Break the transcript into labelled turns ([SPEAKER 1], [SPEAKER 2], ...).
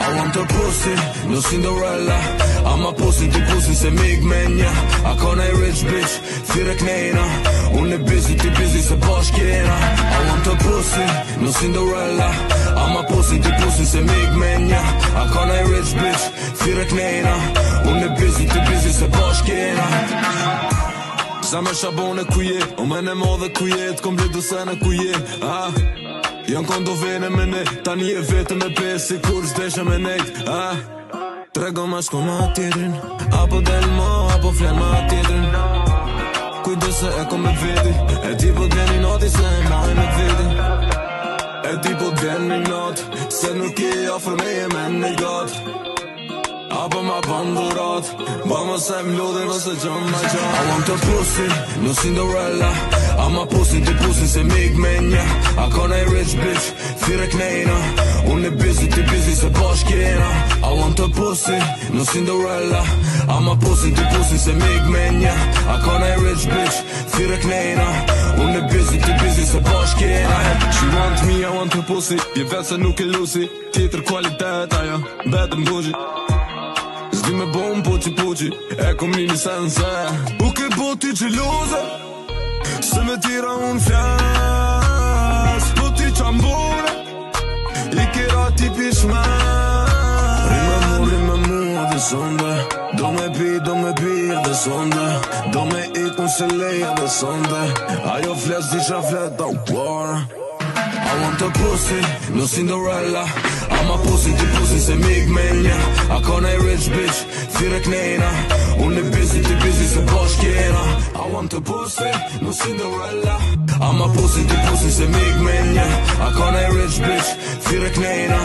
[SPEAKER 1] I want a pussy, no Cinderella. I'm a pussy, ti pussy se mig menja. A ka nej rich bitch, thire knejna. Unë e busy, ti busy se bashkjena. I want a pussy, no Cinderella. I'm a pussy, ti pussy se mig menja. A ka nej rich bitch, thire knejna. Unë e busy, ti busy se bashkjena. Zemër shabone ku je, o mene modhe ku je, t'kom blidu sene ku je, Jon kondo vene me ne, tani e vete me pesi, kur s'deshe me nejt, Trego ma shko ma tjetrin, apo del mo, apo flen ma tjetrin. Kujde se e kom me veti, e ti po t'vjeni noti se e maj me veti. E ti po t'vjeni not, se nuk i ofër me e men në gat. Apo ma pandurat, ba ma se m'lodhe nëse gjën ma gjën. I want a pussy, no Cinderella. I'm a pussy, ti pussy se mig menja. A ka nej rich bitch, thire knejna. Unë e busy, ti busy se bashkjena. I want a pussy, no Cinderella. I'm a pussy, ti pussy se mig menja. A ka nej rich bitch, thire knejna. Unë e busy, ti busy se bashkjena. She want me, I want her pussy. Je vet se nuk e lusi, tjetër kualitet ajo, betën bugji. Zdi me bom puqi, e kom një sense. U ke boti gjeloze, se me tira unë fjas. Po ti qambone, i kera ti pishme. Rime mu dhe sonde. Do me pi dhe sonde. Do me ikun se leja dhe sonde. Ajo fles disha flet da war. I want a pussy, no Cinderella. I'm a pussy, ti pussy se mig menja. A ka nej rich bitch, thire knejna. Unë e busy, ti busy se bashkjena. I want a pussy, no Cinderella. I'm a pussy, ti pussy se mig menja. A ka nej rich bitch, thire knejna.